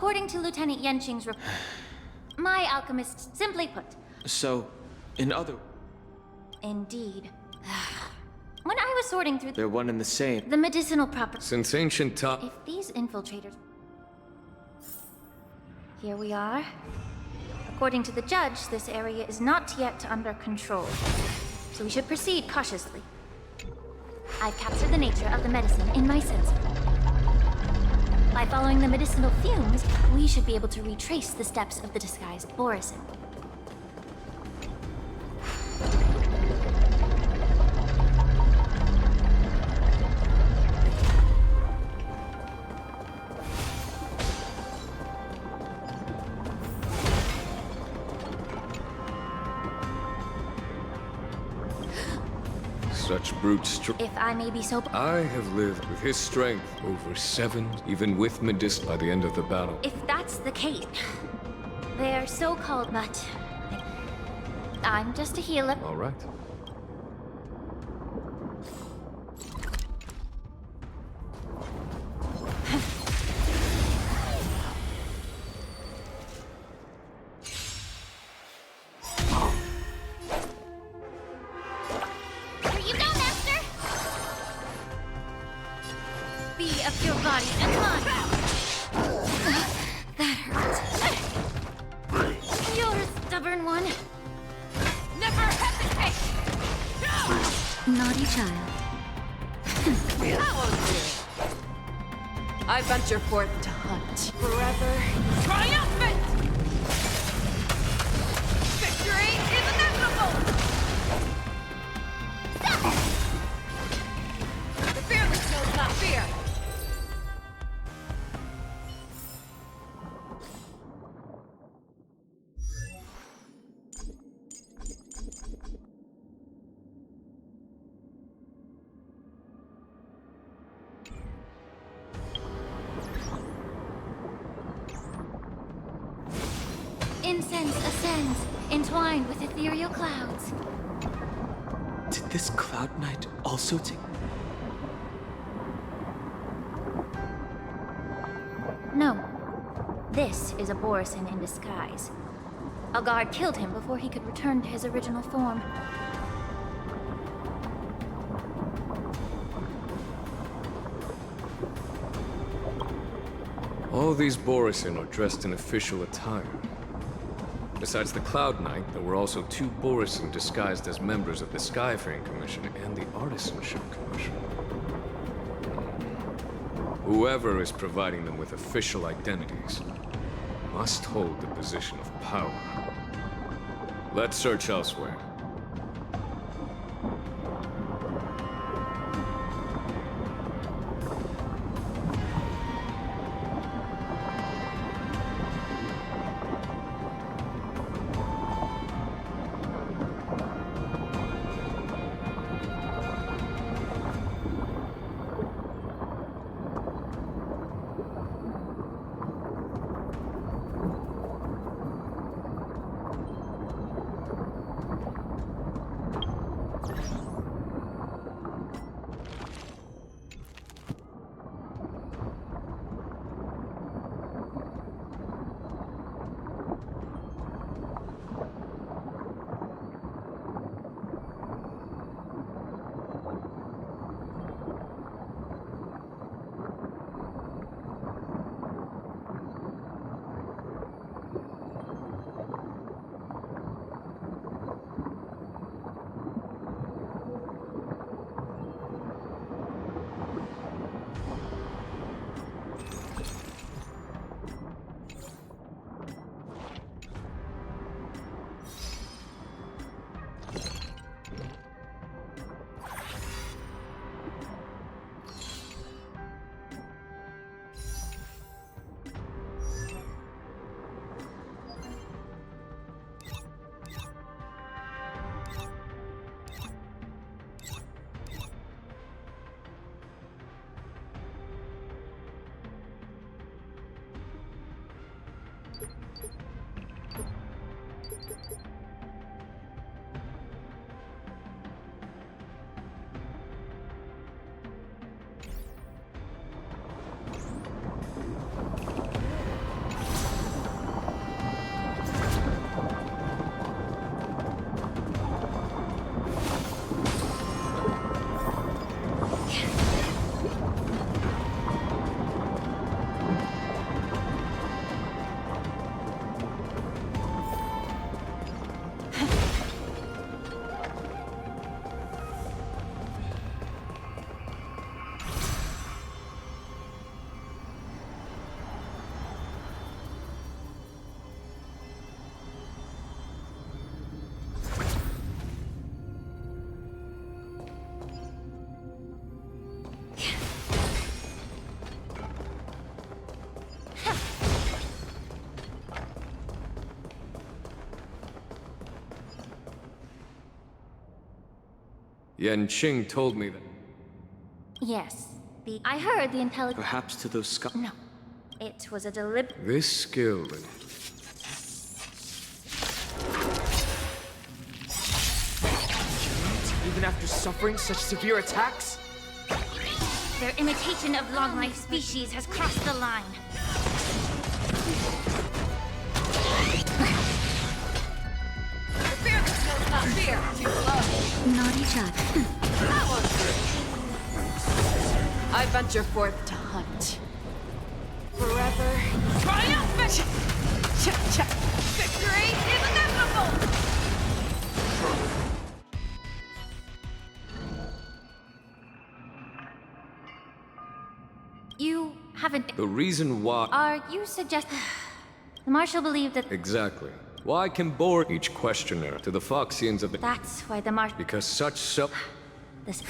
according to Lieutenant Yenqing's report, my alchemist, simply put. So, in other... Indeed. When I was sorting through They're one and the same. the medicinal properties... Since ancient time... If these infiltrators... Here we are. According to the judge, this area is not yet under control. So we should proceed cautiously. I've captured the nature of the medicine in my sensor. By following the medicinal fumes, we should be able to retrace the steps of the disguised Borisin. Such brute strength. If I may be so... I have lived with his strength over 7, even with Medis by the end of the battle. If that's the case, they're so-called, but I'm just a healer. All right. Here you go, Master! Be of your body and mine! That hurts. You're a stubborn one. Never hesitate! Naughty child. That won't do. I venture forth to hunt. Forever triumphant! Victory is inevitable! The fearless knows not fear. Incense ascends, entwined with ethereal clouds. Did this Cloud Knight also take... No. This is a Borisin in disguise. A guard killed him before he could return to his original form. All these Borisin are dressed in official attire. Besides the Cloud Knight, there were also 2 Borisin disguised as members of the Skyfaring Commission and the Artisanship Commission. Whoever is providing them with official identities must hold the position of power. Let's search elsewhere. Yan Qing told me that. Yes, I heard the intelligence. Perhaps to those sky. No, it was a deliberate. This skill. Even after suffering such severe attacks? Their imitation of long-life species has crossed the line. The fearless knows not fear. Too slow. Naughty Chuck. That one's through. I venture forth to hunt. Forever triumphant! Victory is inevitable! You haven't. The reason why. Are you suggesting the Marshal believed that? Exactly. Why can bore each questioner to the Foxians of the. That's why the Marshal. Because such self. This.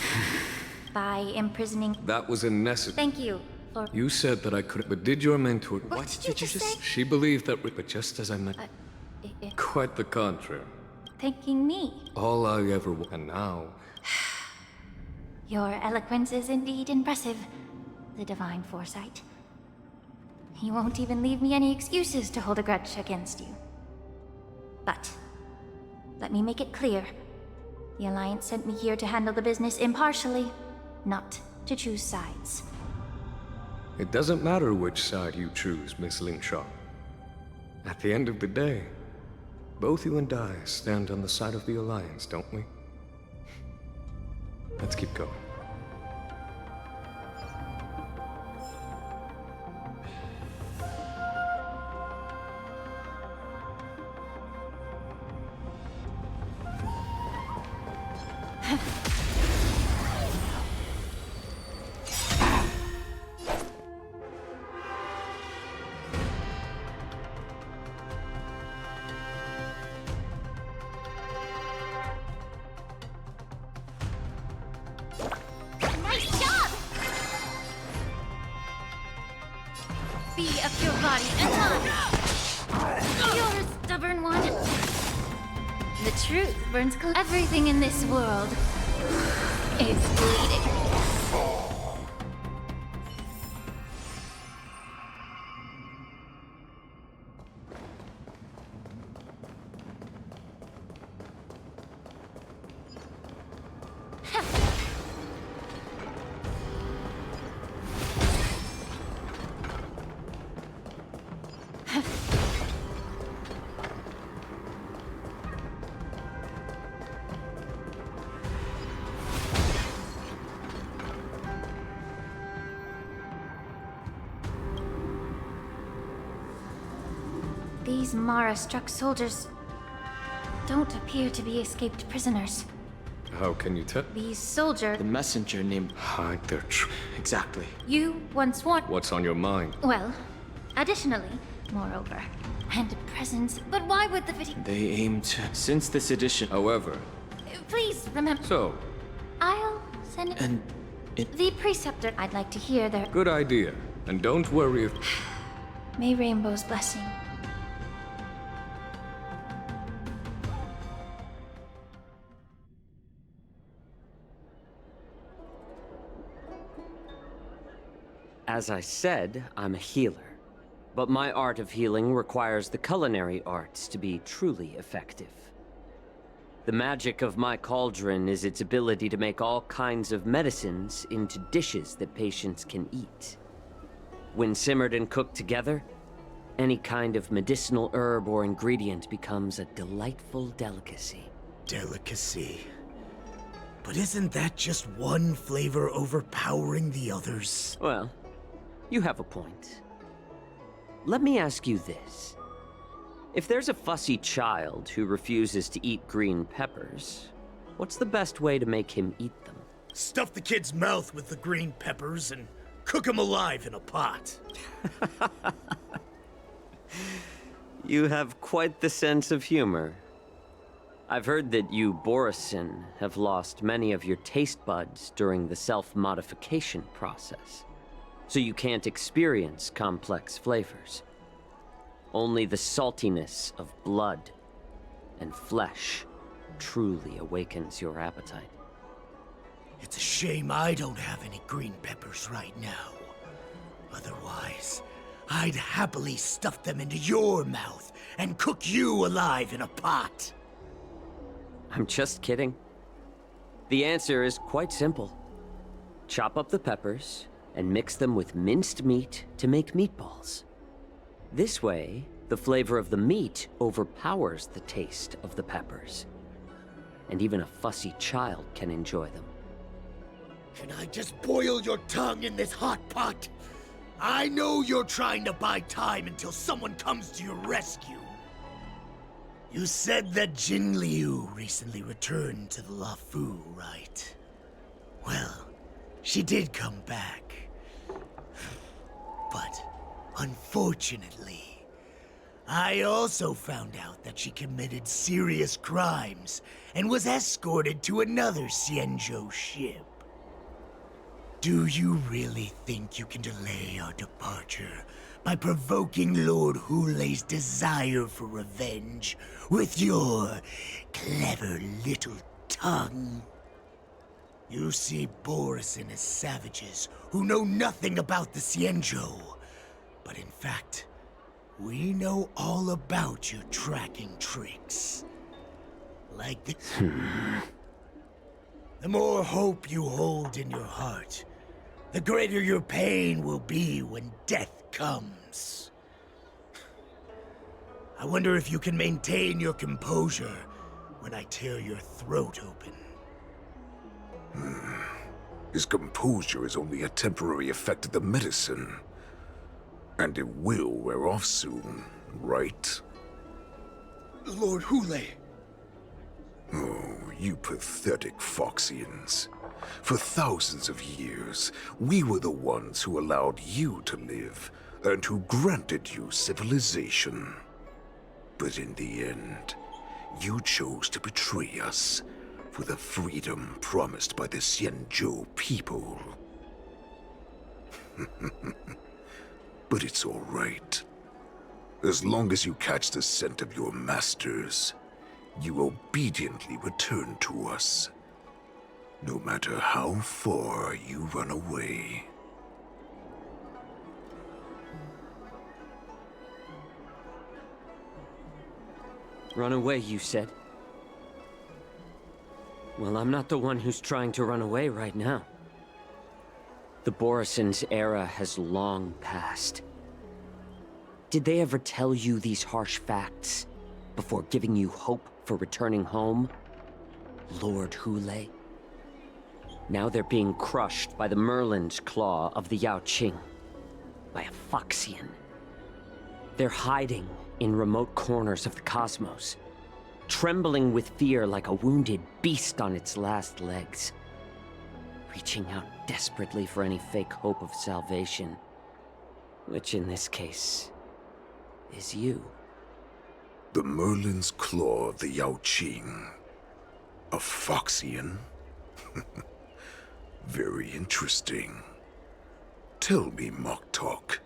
By imprisoning. That was a necessary. Thank you for. You said that I could. But did your mentor. What did you just say? She believed that. But just as I meant. Quite the contrary. Thanking me. All I ever. And now. Your eloquence is indeed impressive. The divine foresight. You won't even leave me any excuses to hold a grudge against you. But, let me make it clear. The Alliance sent me here to handle the business impartially, not to choose sides. It doesn't matter which side you choose, Miss Lingshaw. At the end of the day, both you and I stand on the side of the Alliance, don't we? Let's keep going. Nice job! Be a pure body and mind. You're a stubborn one. The truth burns everything in this world. It's bleeding. These Mara-struck soldiers don't appear to be escaped prisoners. How can you tell? These soldiers The messenger named. Hide their Exactly. you once warned. What's on your mind? Well, additionally, moreover, and presence. But why would the video? They aim to. Since this edition. However, Please remember. so, I'll send it. And. The preceptor. I'd like to hear their. good idea. And don't worry if. May Rainbow's blessing. As I said, I'm a healer. But my art of healing requires the culinary arts to be truly effective. The magic of my cauldron is its ability to make all kinds of medicines into dishes that patients can eat. When simmered and cooked together, any kind of medicinal herb or ingredient becomes a delightful delicacy. Delicacy. But isn't that just one flavor overpowering the others? Well, you have a point. Let me ask you this. If there's a fussy child who refuses to eat green peppers, what's the best way to make him eat them? Stuff the kid's mouth with the green peppers and cook him alive in a pot. You have quite the sense of humor. I've heard that you, Borisin, have lost many of your taste buds during the self-modification process, so you can't experience complex flavors. Only the saltiness of blood and flesh truly awakens your appetite. It's a shame I don't have any green peppers right now. Otherwise, I'd happily stuff them into your mouth and cook you alive in a pot. I'm just kidding. The answer is quite simple. Chop up the peppers and mix them with minced meat to make meatballs. This way, the flavor of the meat overpowers the taste of the peppers. And even a fussy child can enjoy them. Can I just boil your tongue in this hot pot? I know you're trying to buy time until someone comes to your rescue. You said that Jin Liu recently returned to the Luofu, right? Well, she did come back. But, unfortunately, I also found out that she committed serious crimes and was escorted to another Xianzhou ship. Do you really think you can delay our departure by provoking Lord Hulei's desire for revenge with your clever little tongue? You see Borisin as savages who know nothing about the Xianzhou, but in fact, we know all about your tracking tricks. Like the... The more hope you hold in your heart, the greater your pain will be when death comes. I wonder if you can maintain your composure when I tear your throat open. His composure is only a temporary effect of the medicine. And it will wear off soon, right? Lord Hulei! Oh, you pathetic Foxians. For thousands of years, we were the ones who allowed you to live, and who granted you civilization. But in the end, you chose to betray us for the freedom promised by the Xianzhou people. But it's all right. As long as you catch the scent of your masters, you obediently return to us. No matter how far you run away. Run away, you said? Well, I'm not the one who's trying to run away right now. The Borison's era has long passed. Did they ever tell you these harsh facts before giving you hope for returning home? Lord Hulei? Now they're being crushed by the Merlin's claw of the Yaoqing. By a Foxian. They're hiding in remote corners of the cosmos, trembling with fear like a wounded beast on its last legs, reaching out desperately for any fake hope of salvation, which in this case is you. The Merlin's claw of the Yaoqing. A Foxian? Very interesting. Tell me, Moktok,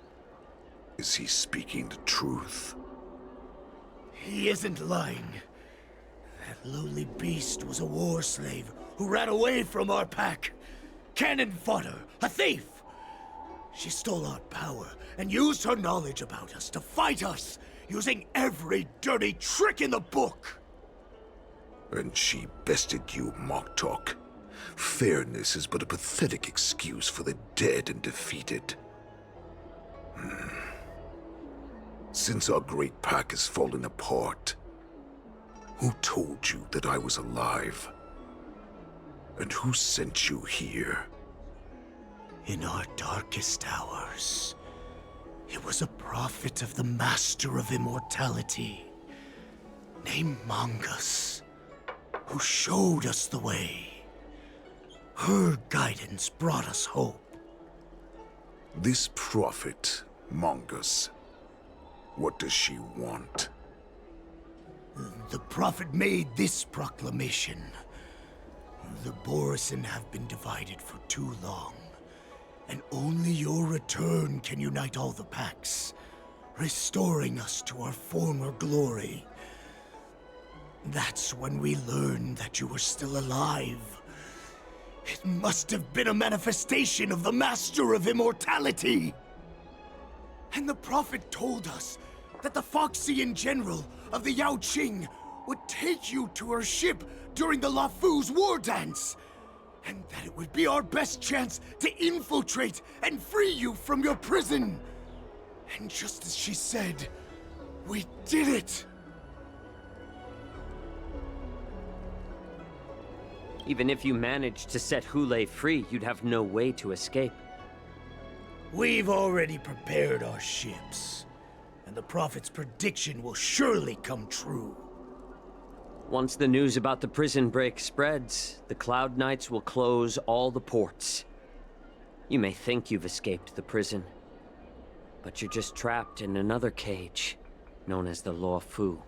is he speaking the truth? He isn't lying. That lowly beast was a war slave who ran away from our pack. Cannon fodder, a thief! She stole our power and used her knowledge about us to fight us, using every dirty trick in the book! And she bested you, Moktok. Fairness is but a pathetic excuse for the dead and defeated. Since our great pack has fallen apart, who told you that I was alive? And who sent you here? In our darkest hours, it was a prophet of the Master of Immortality, named Mongus, who showed us the way. Her guidance brought us hope. This prophet, Mongus, what does she want? The prophet made this proclamation. The Borisin have been divided for too long, and only your return can unite all the packs, restoring us to our former glory. That's when we learned that you were still alive. It must have been a manifestation of the Master of Immortality! And the Prophet told us that the Foxian General of the Yao Qing would take you to her ship during the Lafu's war dance! And that it would be our best chance to infiltrate and free you from your prison! And just as she said, we did it! Even if you managed to set Hule free, you'd have no way to escape. We've already prepared our ships, and the Prophet's prediction will surely come true. Once the news about the prison break spreads, the Cloud Knights will close all the ports. You may think you've escaped the prison, but you're just trapped in another cage, known as the Luofu.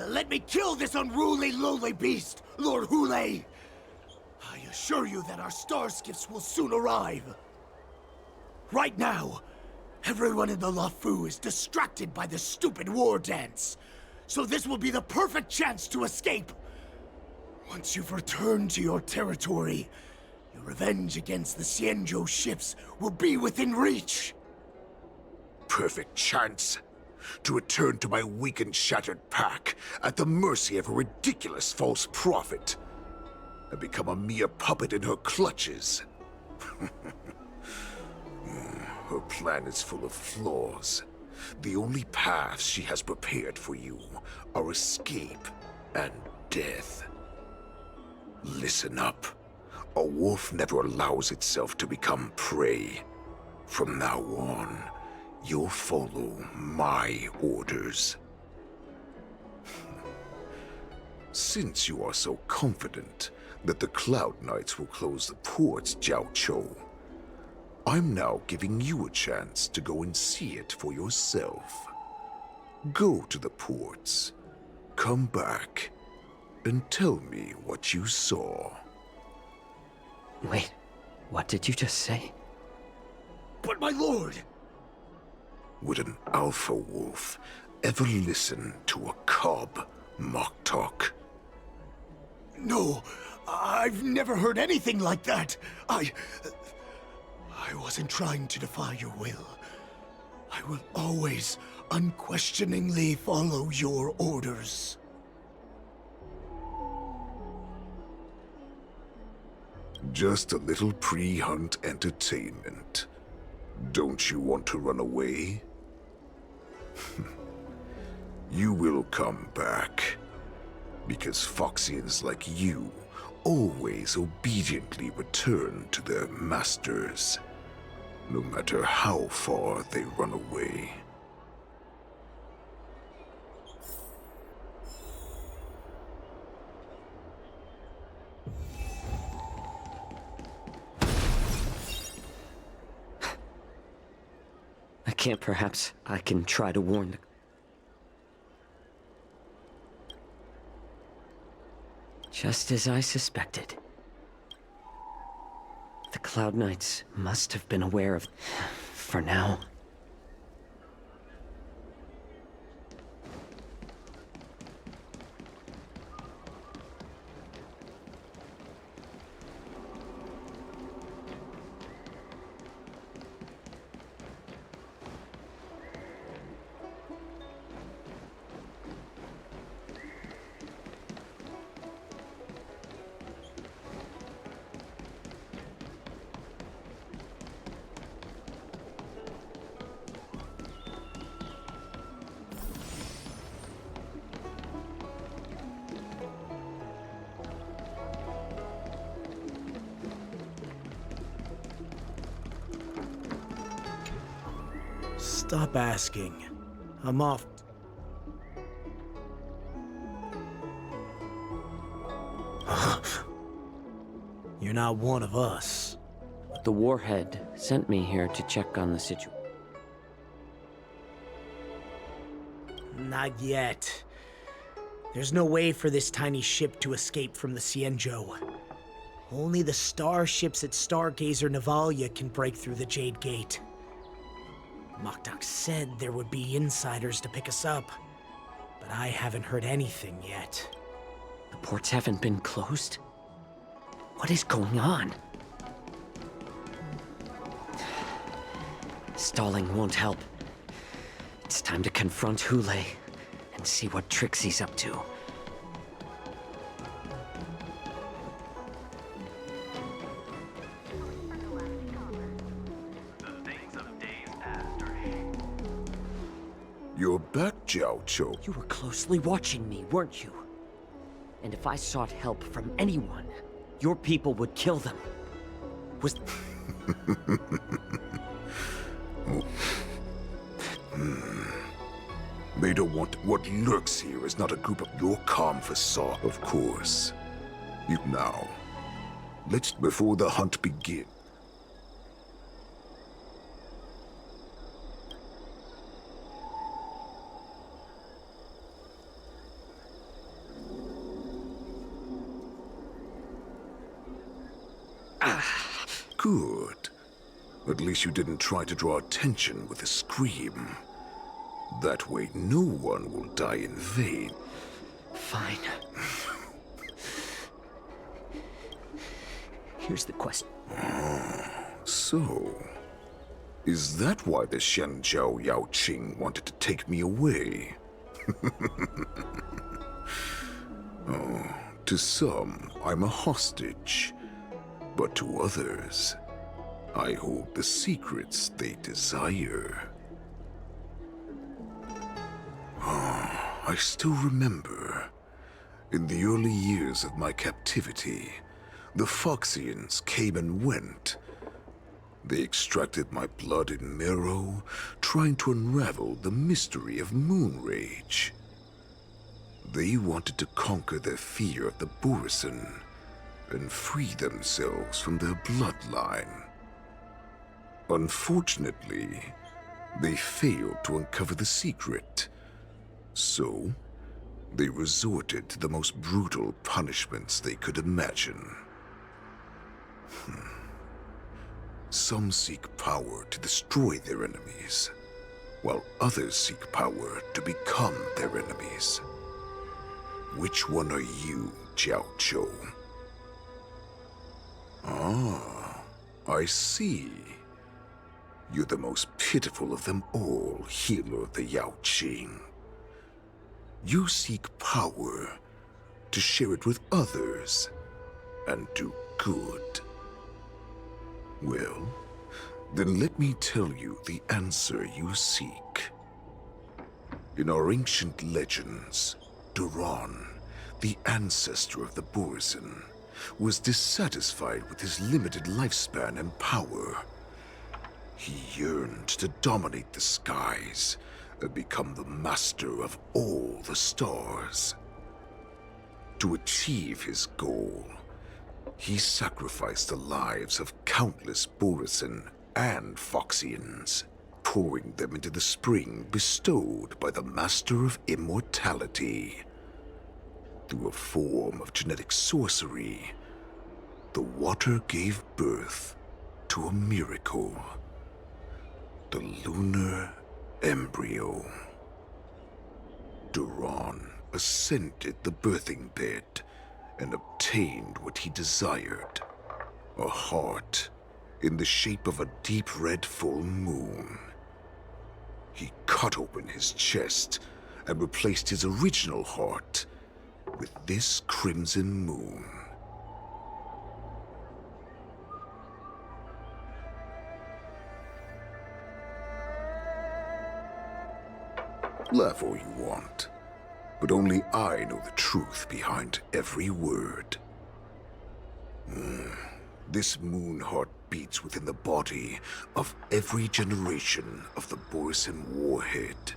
Let me kill this unruly, lowly beast, Lord Hule! I assure you that our star skiffs will soon arrive. Right now, everyone in the Luofu is distracted by the stupid war dance, so this will be the perfect chance to escape. Once you've returned to your territory, your revenge against the Xianzhou ships will be within reach. Perfect chance to return to my weak and shattered pack at the mercy of a ridiculous false prophet and become a mere puppet in her clutches. Her plan is full of flaws. The only paths she has prepared for you are escape and death. Listen up. A wolf never allows itself to become prey. From now on, you'll follow my orders. Since you are so confident that the Cloud Knights will close the ports, Jiaoqiu, I'm now giving you a chance to go and see it for yourself. Go to the ports, come back, and tell me what you saw. Wait, what did you just say? But my lord! Would an alpha wolf ever listen to a cub, Moktok? No, I've never heard anything like that. I wasn't trying to defy your will. I will always unquestioningly follow your orders. Just a little pre-hunt entertainment. Don't you want to run away? You will come back. Because Foxians like you always obediently return to their masters, no matter how far they run away. Perhaps I can try to warn the... Just as I suspected. The Cloud Knights must have been aware of... For now. Stop asking. I'm off. You're not one of us. The Warhead sent me here to check on the situation. Not yet. There's no way for this tiny ship to escape from the Xianzhou. Only the starships at Stargazer Navalia can break through the Jade Gate. Moktok said there would be insiders to pick us up, but I haven't heard anything yet. The ports haven't been closed? What is going on? Stalling won't help. It's time to confront Hule and see what tricks he's up to. You're back, Jiao Cho. You were closely watching me, weren't you? And if I sought help from anyone, your people would kill them. Was... They don't want... What lurks here is not a group of your calm facade, of course. Now, let's... Before the hunt begins... Good. At least you didn't try to draw attention with a scream. That way no one will die in vain. Fine. Here's the question. So... Is that why the Shenjiao Yao Qing wanted to take me away? To some, I'm a hostage. But to others, I hold the secrets they desire. I still remember, in the early years of my captivity, the Foxians came and went. They extracted my blood and marrow, trying to unravel the mystery of moon rage. They wanted to conquer their fear of the Borisin and free themselves from their bloodline. Unfortunately, they failed to uncover the secret. So, they resorted to the most brutal punishments they could imagine. Some seek power to destroy their enemies, while others seek power to become their enemies. Which one are you, Jiao Cho? Ah, I see. You're the most pitiful of them all, healer of the Yao Qing. You seek power to share it with others and do good. Well, then let me tell you the answer you seek. In our ancient legends, Duran, the ancestor of the Borisin, was dissatisfied with his limited lifespan and power. He yearned to dominate the skies and become the master of all the stars. To achieve his goal, he sacrificed the lives of countless Borisin and Foxians, pouring them into the spring bestowed by the Master of Immortality. Through a form of genetic sorcery, the water gave birth to a miracle. The lunar embryo. Duran ascended the birthing bed and obtained what he desired. A heart in the shape of a deep red full moon. He cut open his chest and replaced his original heart with this crimson moon. Laugh all you want, but only I know the truth behind every word. This moon heart beats within the body of every generation of the Borisin warhead.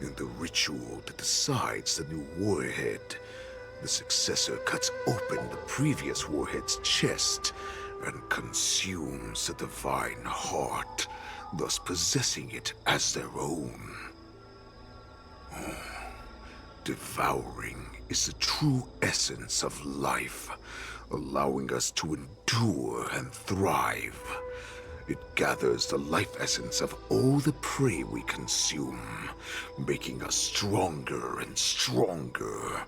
In the ritual that decides the new warhead, the successor cuts open the previous warhead's chest and consumes the divine heart, thus possessing it as their own. Devouring is the true essence of life, allowing us to endure and thrive. It gathers the life essence of all the prey we consume, making us stronger and stronger.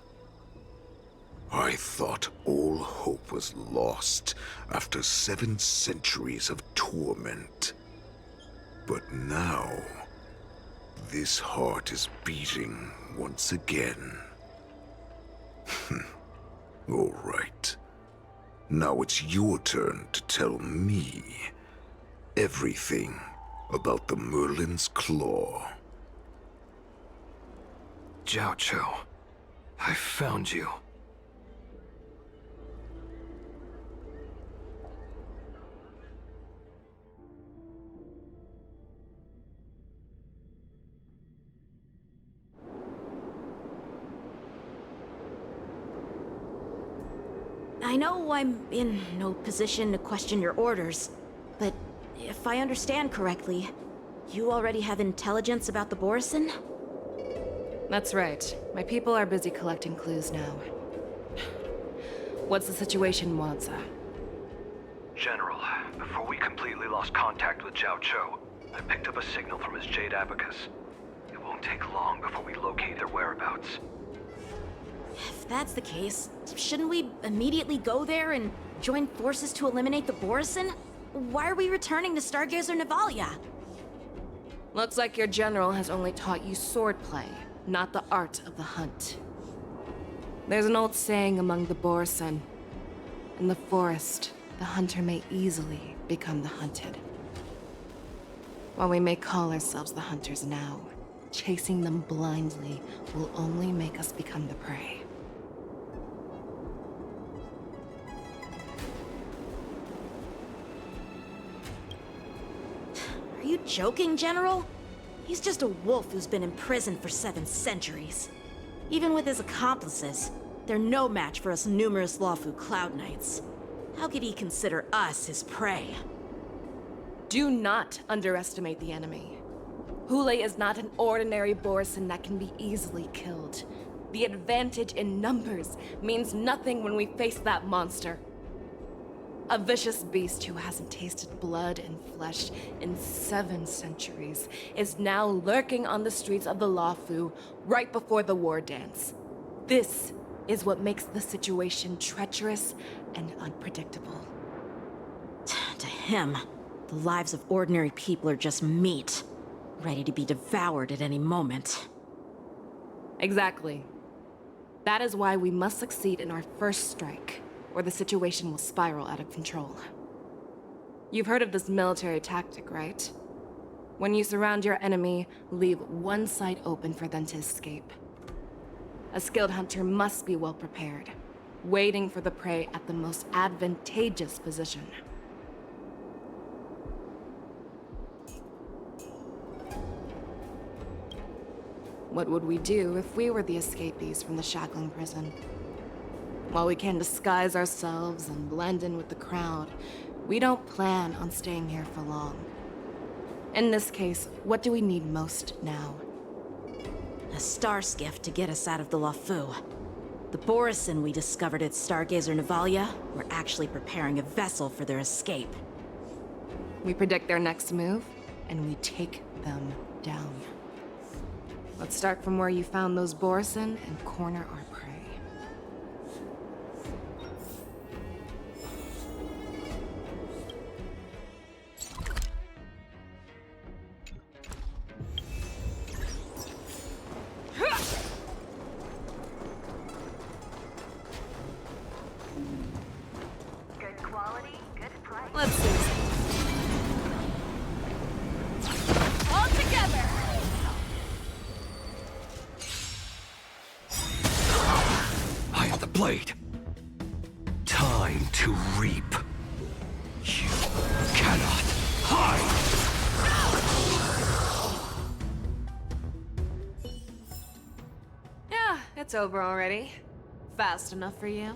I thought all hope was lost after 7 centuries of torment. But now, this heart is beating once again. All right. Now it's your turn to tell me everything about the Merlin's Claw. Jiao Cho, I found you. I know I'm in no position to question your orders, but if I understand correctly, you already have intelligence about the Borison? That's right. My people are busy collecting clues now. What's the situation, Wanza? General, before we completely lost contact with Jiao Cho, I picked up a signal from his Jade Abacus. It won't take long before we locate their whereabouts. If that's the case, shouldn't we immediately go there and join forces to eliminate the Borison? Why are we returning to Stargazer Navalia? Looks like your general has only taught you swordplay, not the art of the hunt. There's an old saying among the Borison. In the forest, the hunter may easily become the hunted. While we may call ourselves the hunters now, chasing them blindly will only make us become the prey. Are you joking, General? He's just a wolf who's been imprisoned for 7 centuries. Even with his accomplices, they're no match for us numerous Lawfu Cloud Knights. How could he consider us his prey? Do not underestimate the enemy. Hule is not an ordinary Borison that can be easily killed. The advantage in numbers means nothing when we face that monster. A vicious beast who hasn't tasted blood and flesh in 7 centuries is now lurking on the streets of the Lawfu right before the war dance. This is what makes the situation treacherous and unpredictable. To him, the lives of ordinary people are just meat, ready to be devoured at any moment. Exactly. That is why we must succeed in our first strike, or the situation will spiral out of control. You've heard of this military tactic, right? When you surround your enemy, leave one side open for them to escape. A skilled hunter must be well prepared, waiting for the prey at the most advantageous position. What would we do if we were the escapees from the shackling prison? While we can disguise ourselves and blend in with the crowd, we don't plan on staying here for long. In this case, what do we need most now? A star skiff to get us out of the Lawfu. The Borison we discovered at Stargazer Navalia were actually preparing a vessel for their escape. We predict their next move, and we take them down. Let's start from where you found those Borison and corner our prey. Good quality, good price. Let's see. All together! I am the blade. Time to reap. You cannot hide! Yeah, it's over already. Fast enough for you?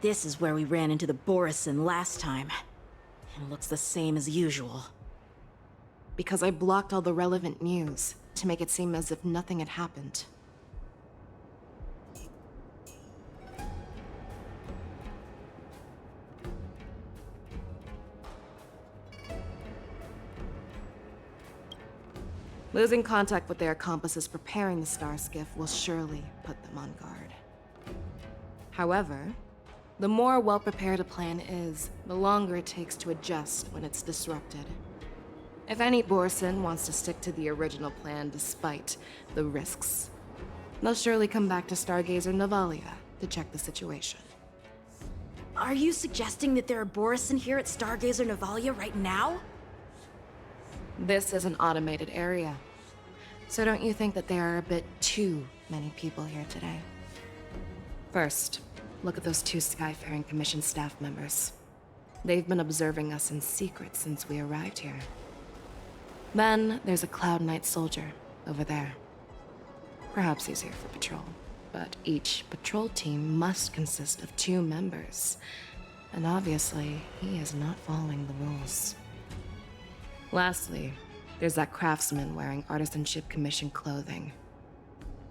This is where we ran into the Borison last time. It looks the same as usual. Because I blocked all the relevant news to make it seem as if nothing had happened. Losing contact with their accomplices preparing the star skiff will surely put them on guard. However, the more well-prepared a plan is, the longer it takes to adjust when it's disrupted. If any Borson wants to stick to the original plan despite the risks, they'll surely come back to Stargazer Navalia to check the situation. Are you suggesting that there are Borison here at Stargazer Navalia right now? This is an automated area, so don't you think that there are a bit too many people here today? First, look at those 2 Skyfaring Commission staff members. They've been observing us in secret since we arrived here. Then, there's a Cloud Knight soldier over there. Perhaps he's here for patrol, but each patrol team must consist of 2 members. And obviously, he is not following the rules. Lastly, there's that craftsman wearing Artisanship Commission clothing.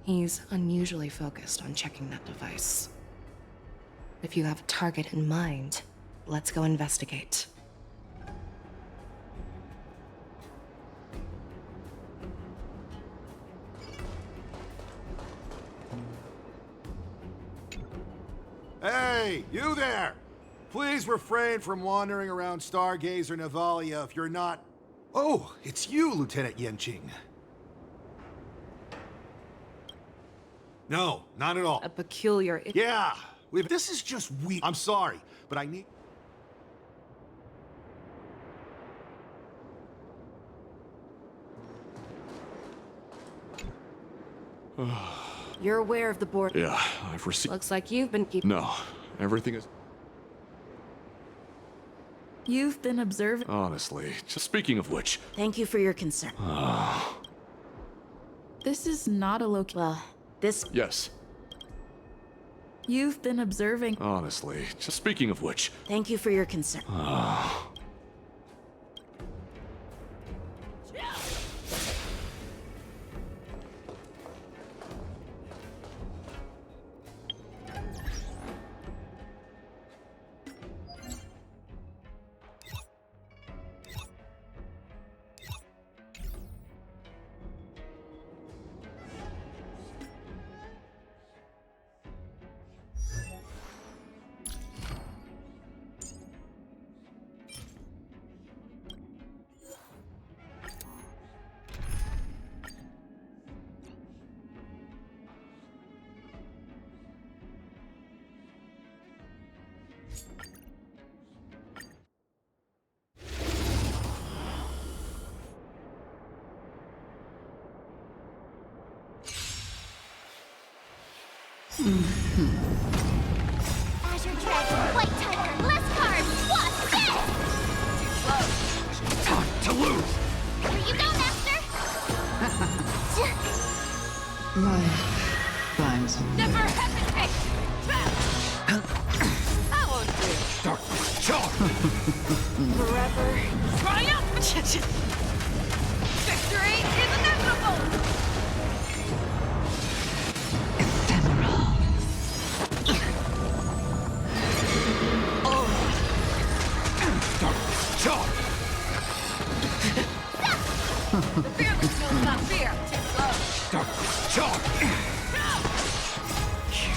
He's unusually focused on checking that device. If you have a target in mind, let's go investigate. Hey, you there! Please refrain from wandering around Stargazer Navalia if you're not... Oh, it's you, Lieutenant Yenqing. No, not at all. A peculiar... Yeah, this is just weak. I'm sorry, but I need... You're aware of the board. Yeah, I've received... Looks like you've been keeping... No, everything is... You've been observing. Honestly, just speaking of which... Thank you for your concern. This is not a Well, this... Yes, You've been observing. honestly, just speaking of which... Thank you for your concern. Azure Dragon, White Tiger, less cards! What's this? Time to lose! Here you go, Master! Never hesitate! I won't do it. Darkness, charge! Forever. Triumph! Victory is inevitable! Darkness, charge! The fearless knows not fear. Too slow. Darkness, charge! You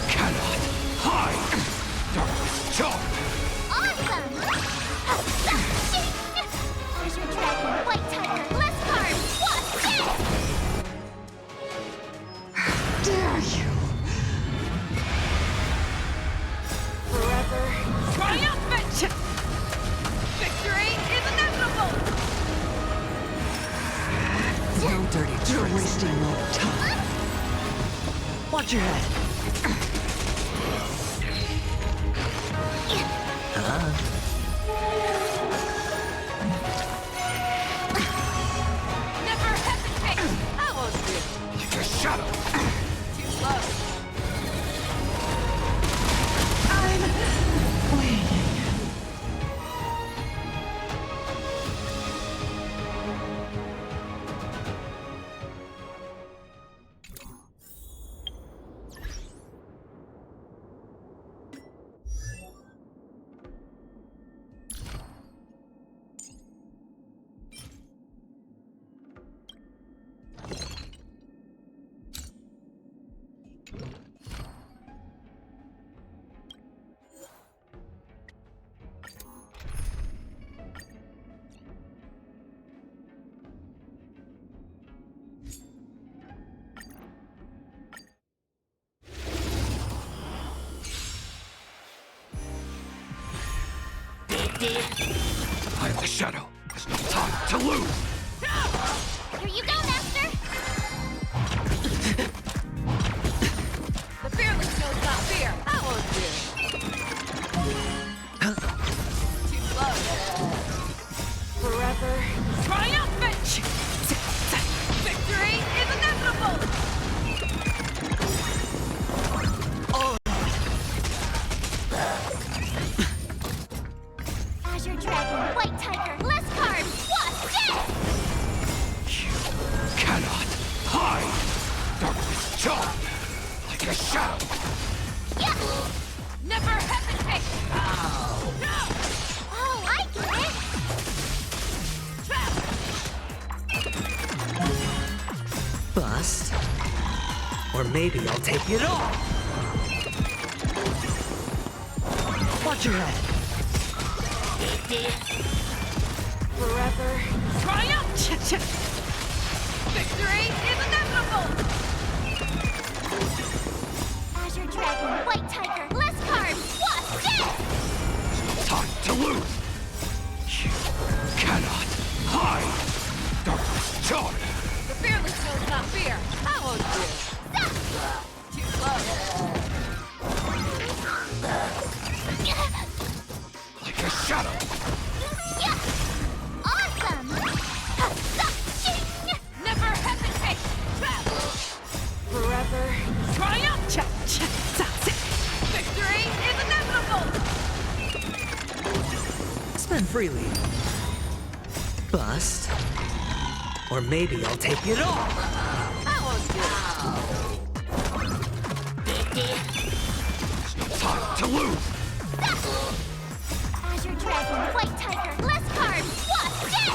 cannot hide! Darkness, charge! Awesome! Azure Dragon, White Tiger, less cards! What's this? Dare you! Forever. Triumphant! Victory is inevitable! No dirty tricks. You're wasting no time. Watch your head. Never hesitate! I won't do it. Take a shadow! Too slow. I'm waiting. I am the shadow. There's no time to lose. Here you go, Master! The fearless knows not fear. I won't do. Too close. Forever triumphant! Victory is inevitable! Azure Dragon, White Tiger, less cards, Wasp, dead! Cannot hide. Darkness charmed like a shadow. Yeah! Never hesitate! Oh, I get it! Bust. Or maybe I'll take it all. Watch your head. Forever triumph! Victory is inevitable! Azure Dragon, White Tiger, less cards, Wasp, dead! Time to lose. You cannot hide. Darkness charmed. The fearless knows not fear. I won't do. Too close. Like a shadow. Yeah! Awesome! Ching! Never hesitate! Forever triumph! Victory is inevitable! Spend freely. Bust. Or maybe I'll take it all. I won't do. Time to lose. Azure Dragon, White Tiger, less cards, Wasp, dead!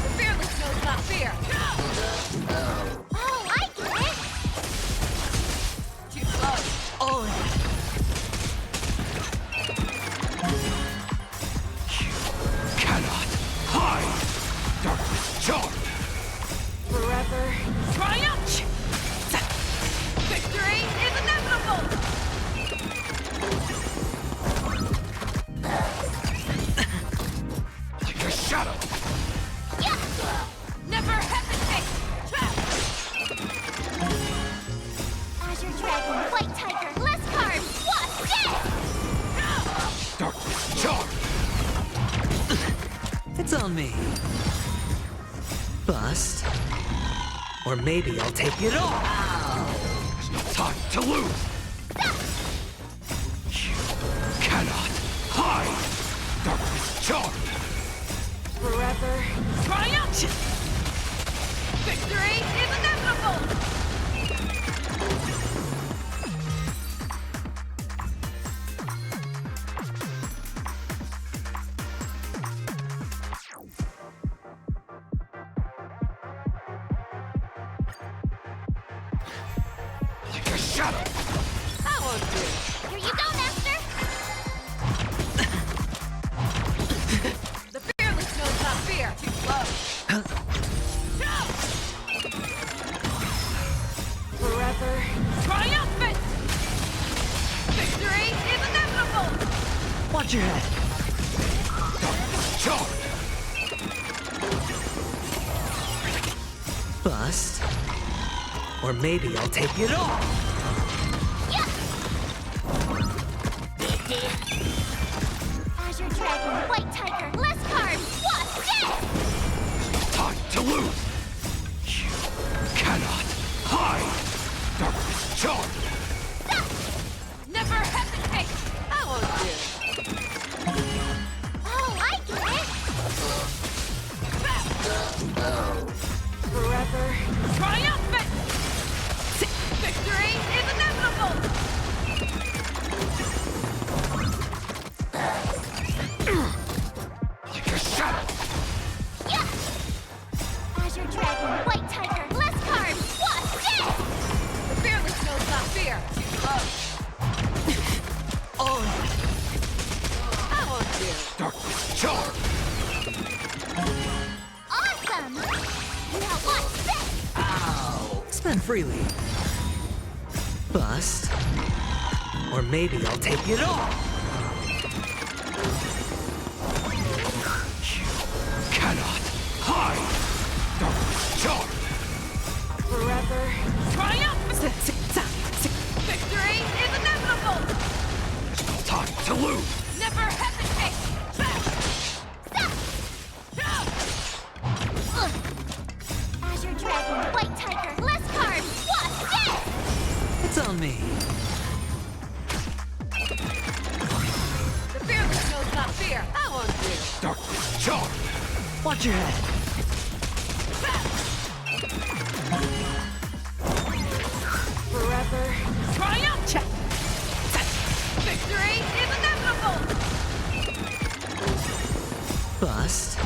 The fearless knows not fear. Oh, I get it! Too close. All in. Cannot hide. Darkness charmed. Forever triumph! Victory is inevitable! Like a shadow. Yeah! Never hesitate! Azure Dragon, White Tiger, less cards, Wasp, dead! Darkness charmed. It's on me. Bust. Or maybe I'll take it all. There's no time to lose. You cannot hide. Darkness charmed. Forever triumph! Victory is inevitable! Like a shadow. I won't do. Here you go, Master! The fearless knows not fear. Too close. Forever triumphant! Victory is inevitable! Watch your head. Darkness charmed. Bust. Or maybe I'll take it all. Yeah! Azure Dragon, White Tiger, less cards, Wasp, dead! Time to lose. You cannot hide. Darkness charmed. Never hesitate! I won't do. Oh, I get it! Forever triumphant! Victory is inevitable! Like a shadow. Yeah! Azure Dragon, White Tiger, less cards, Wasp, dead! The fearless knows not fear. Too close. All in. I won't do. Darkness charmed. Awesome! Now watch this! Spend freely. Bust. Or maybe I'll take it all. Watch your head. Forever. Triumph! Victory is inevitable! Bust.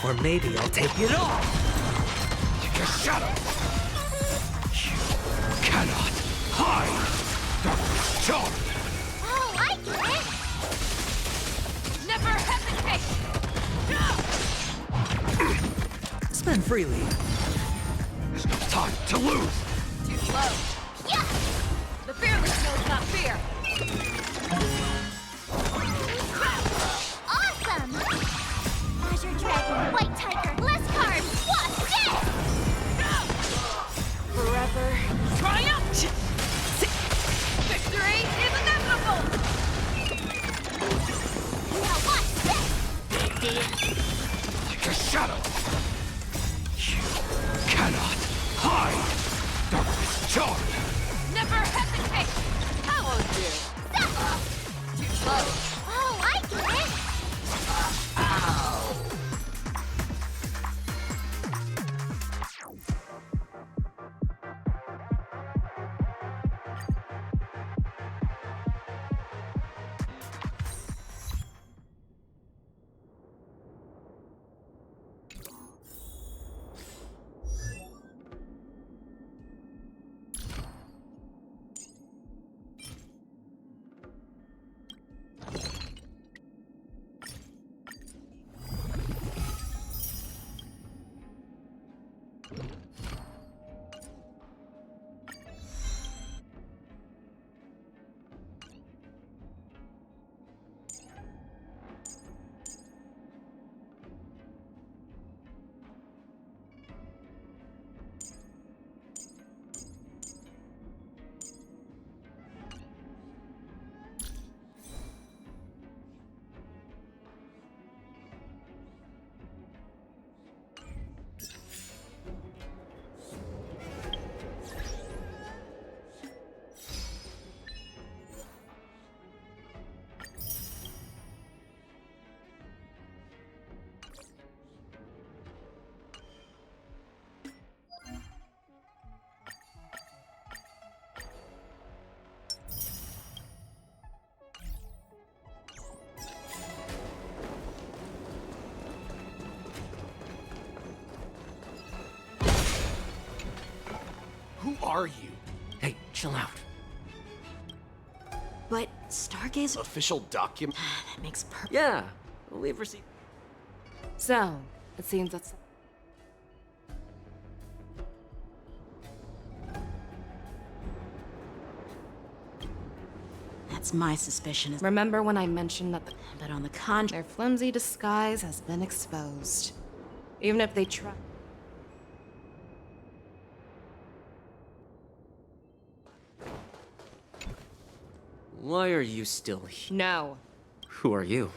Or maybe I'll take it all. Take a shadow. You cannot hide. Dark. Oh, I get it! Never hesitate! Spend freely. There's no time to lose. Too slow. Yeah! The fearless knows not fear. Awesome! Azure Dragon, White Tiger, less cards, what's this? Forever. Triumph! Victory is inevitable! Now what's this? Take a shadow. You cannot hide. Darkness charmed. Never hesitate! How will you? Too slow. Oh, I get it! Who are you? Hey, chill out. But Stargaze... Official document? That makes perfect... Yeah, we've received. So, it seems that's... That's my suspicion. Remember when I mentioned that But on the contrary... their flimsy disguise has been exposed? Even if they try... Why are you still here? No. Who are you?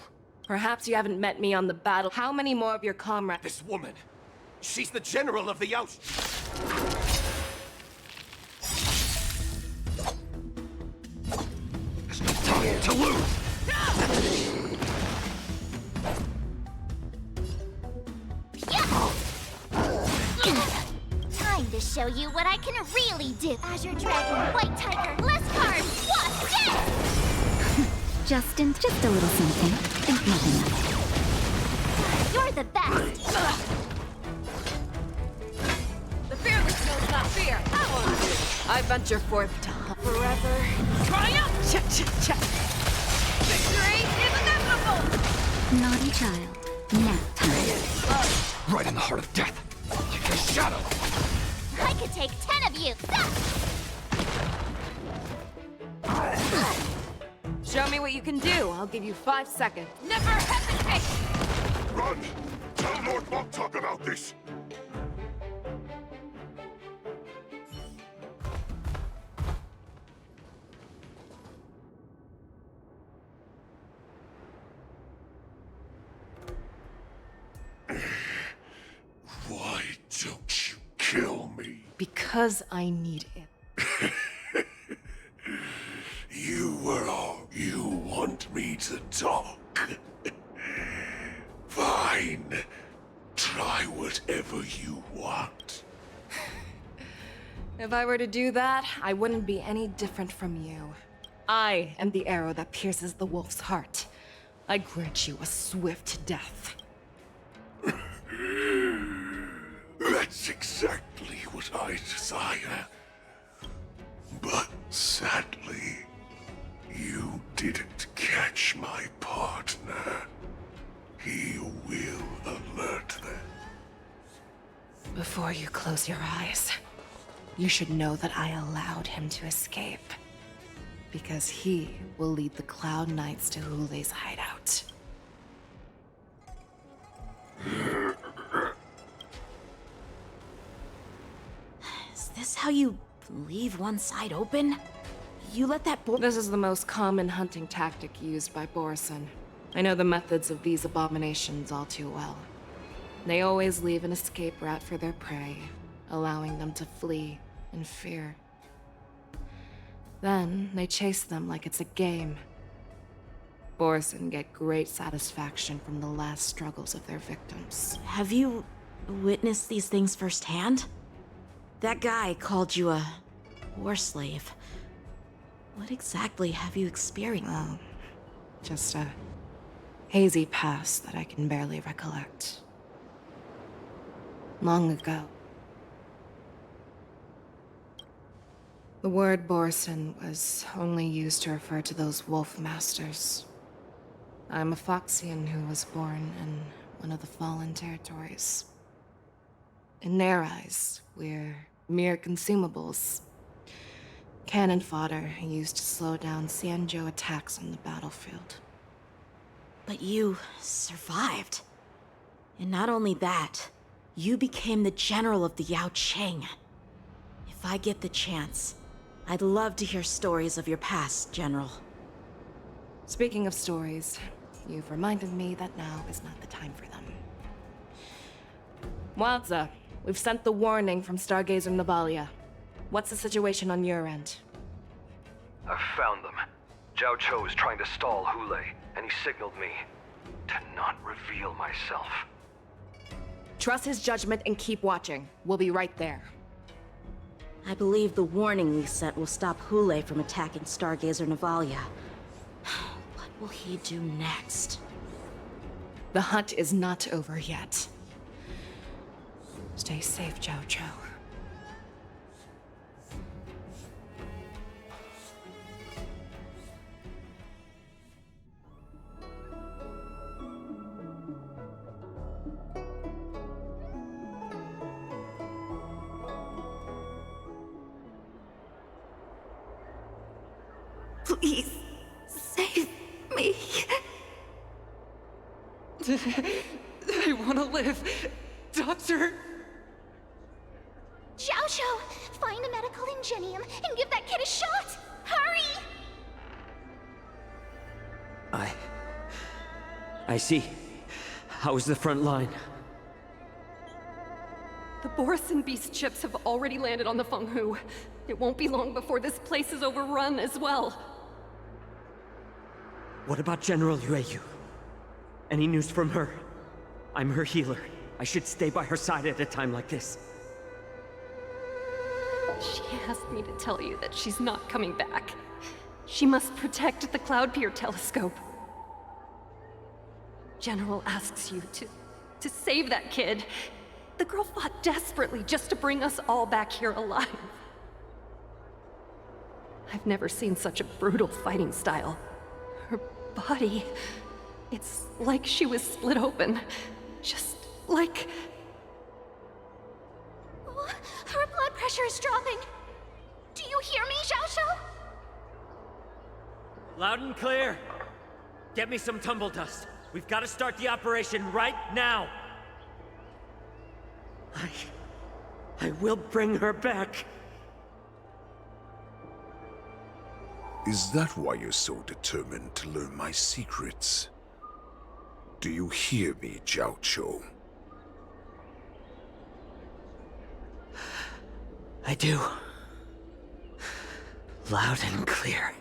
Perhaps you haven't met me on the battle. How many more of your comrades... This woman. She's the general of the out. There's no time to lose. Time to show you what I can really do. Azure Dragon, White Tiger, less cards, what's this? Just a little something. Think nothing of it. You're the best. The fearless knows not fear. How will you? I venture forth to hunt forever. Triumph! Check. Victory is inevitable! Naughty child. Nap time. Right in the heart of death. Take a shadow. I could take 10 of you. Show me what you can do. I'll give you 5 seconds. Never hesitate! Run! Tell Lord Montauk about this! Why don't you kill me? Because I need it. You want me to talk? Fine. whatever you want. If I were to do that, I wouldn't be any different from you. I am the arrow that pierces the wolf's heart. I grant you a swift death. That's exactly what I desire. But sadly, you didn't catch my partner. He will alert them. Before you close your eyes, you should know that I allowed him to escape. Because he will lead the Cloud Knights to Hule's hideout. Is this how you leave one side open? You let that boy— This is the most common hunting tactic used by Borison. I know the methods of these abominations all too well. They always leave an escape route for their prey, allowing them to flee in fear. Then, they chase them like it's a game. Borison get great satisfaction from the last struggles of their victims. Have you witnessed these things firsthand? That guy called you a war slave. What exactly have you experienced? Oh, just a hazy past that I can barely recollect. Long ago. The word Borison was only used to refer to those wolf masters. I'm a Foxian who was born in one of the fallen territories. In their eyes, we're mere consumables. Cannon fodder used to slow down Xianzhou attacks on the battlefield. But you survived. And not only that, you became the general of the Yao Cheng. If I get the chance, I'd love to hear stories of your past, General. Speaking of stories, you've reminded me that now is not the time for them. Wadza, we've sent the warning from Stargazer Navalia. What's the situation on your end? I've found them. Zhao Cho is trying to stall Hule, and he signaled me to not reveal myself. Trust his judgment and keep watching. We'll be right there. I believe the warning we sent will stop Hule from attacking Stargazer Navalia. What will he do next? The hunt is not over yet. Stay safe, Zhao Cho. Please, save me. I want to live. Doctor! Xiaoshu, find a medical ingenium and give that kid a shot! Hurry! I see. How is the front line? The Borison beast chips have already landed on the Fenghu. It won't be long before this place is overrun as well. What about General Yueyu? Any news from her? I'm her healer. I should stay by her side at a time like this. She asked me to tell you that she's not coming back. She must protect the Cloud Pier telescope. General asks you to save that kid. The girl fought desperately just to bring us all back here alive. I've never seen such a brutal fighting style. Her body, it's like she was split open. Just like... Oh, her blood pressure is dropping. Do you hear me, Xiaoshu? Loud and clear. Get me some tumble dust. We've got to start the operation right now. I will bring her back. Is that why you're so determined to learn my secrets? Do you hear me, Zhao Cho? I do. Loud and clear.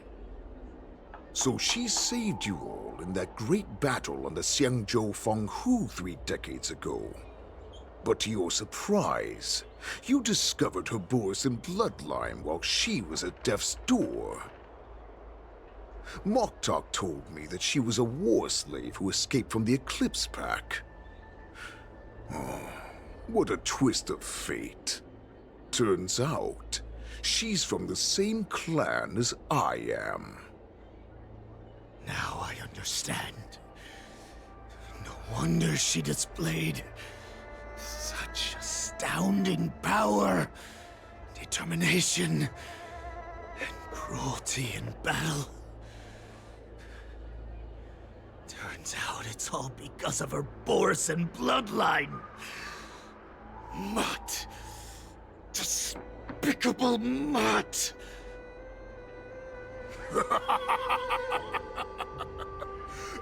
So she saved you all in that great battle on the Xianzhou Fenghu 3 decades ago. But to your surprise, you discovered her Borisin bloodline while she was at death's door. Moktok told me that she was a war slave who escaped from the Eclipse Pack. Oh, what a twist of fate. Turns out, she's from the same clan as I am. Now I understand. No wonder she displayed such astounding power, determination, and cruelty in battle. Turns out it's all because of her Borisin bloodline. Mutt. Despicable mutt.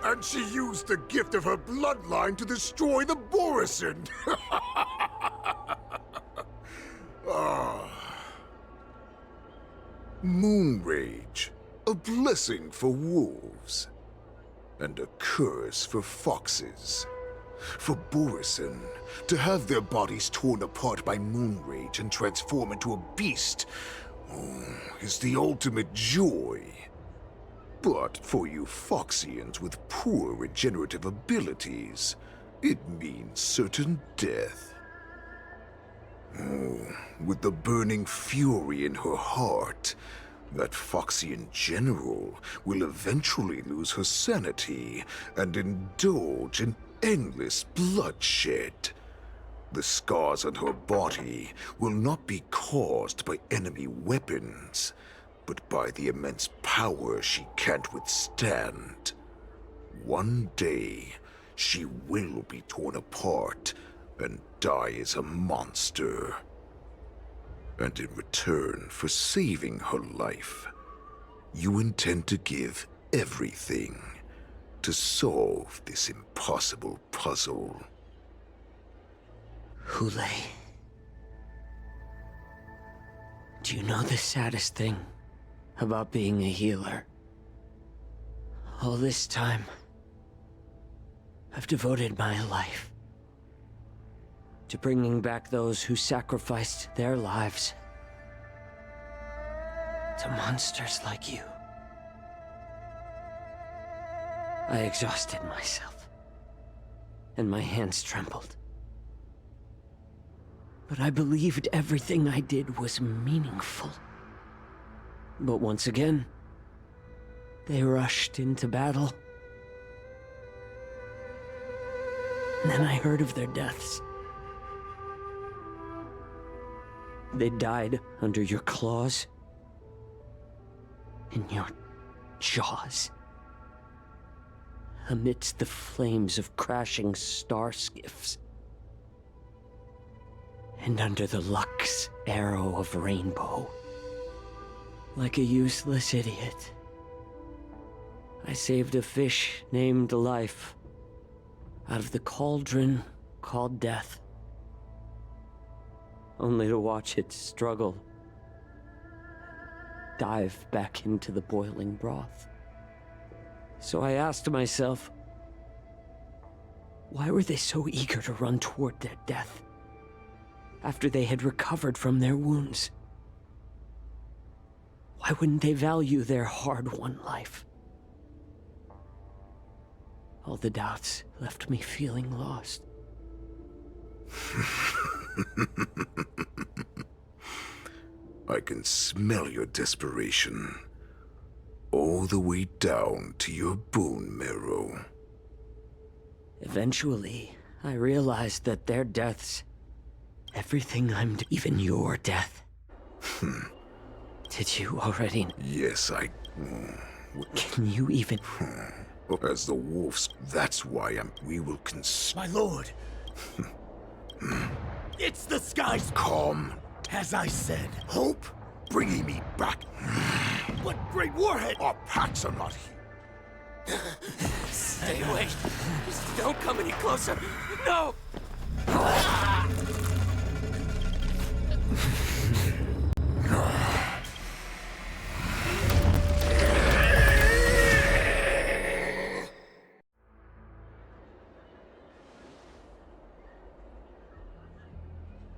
And she used the gift of her bloodline to destroy the Borisin. Moon Rage, a blessing for wolves, and a curse for foxes. For Borisin, to have their bodies torn apart by Moon Rage and transform into a beast, is the ultimate joy. But for you Foxians with poor regenerative abilities, it means certain death. With the burning fury in her heart, that Foxian general will eventually lose her sanity and indulge in endless bloodshed. The scars on her body will not be caused by enemy weapons, but by the immense power she can't withstand. One day, she will be torn apart and die as a monster. And in return for saving her life, you intend to give everything to solve this impossible puzzle. Hule. Do you know the saddest thing about being a healer? All this time, I've devoted my life to bringing back those who sacrificed their lives to monsters like you. I exhausted myself, and my hands trembled. But I believed everything I did was meaningful. But once again, they rushed into battle. And then I heard of their deaths. They died under your claws, in your jaws, amidst the flames of crashing star skiffs, and under the Lux arrow of Rainbow. Like a useless idiot, I saved a fish named Life out of the cauldron called Death, only to watch it struggle, dive back into the boiling broth. So I asked myself, why were they so eager to run toward their death after they had recovered from their wounds? Why wouldn't they value their hard-won life? All the doubts left me feeling lost. I can smell your desperation, all the way down to your bone marrow. Eventually, I realized that their deaths, everything even your death. Did you already? Yes, Can you even? As the wolves, that's why we will My lord! It's the skies! Calm. As I said, Hope, bringing me back. what great warhead! Our packs are not here. Stay away. Just don't come any closer. No!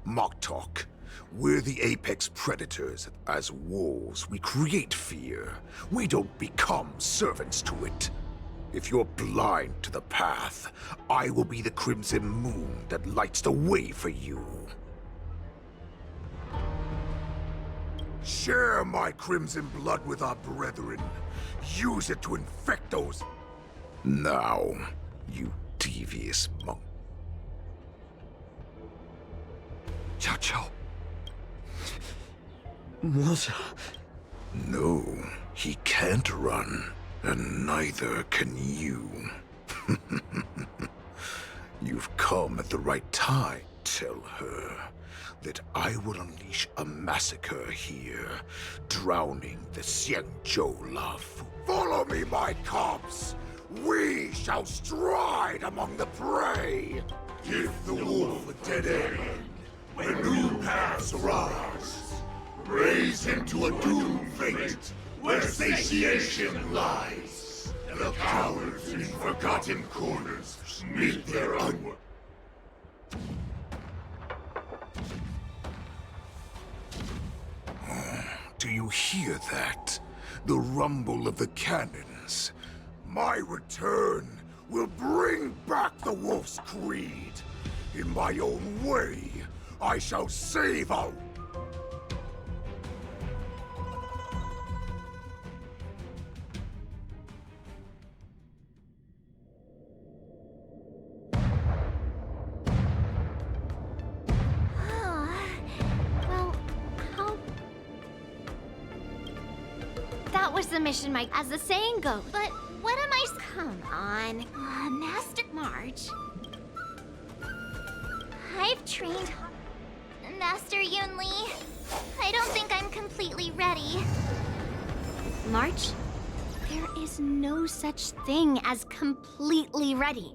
Moktok. We're the apex predators. As wolves, we create fear. We don't become servants to it. If you're blind to the path, I will be the crimson moon that lights the way for you. Share my crimson blood with our brethren. Use it to infect those... Now, you devious monk. Chow Chow. No, he can't run, and neither can you. You've come at the right time. Tell her that I will unleash a massacre here, drowning the Xianzhou Lafu. Follow me, my cubs! We shall stride among the prey! Give the wolf a dead end, when new paths arise. Raise him to a doomed fate, where satiation lies. The cowards in forgotten corners meet their own. Do you hear that? The rumble of the cannons. My return will bring back the Wolf's Creed. In my own way, I shall save our... That was the mission, Mike, as the saying goes. But what am I... Come on. Master March. I've trained... Master Yunli. I don't think I'm completely ready. March, there is no such thing as completely ready.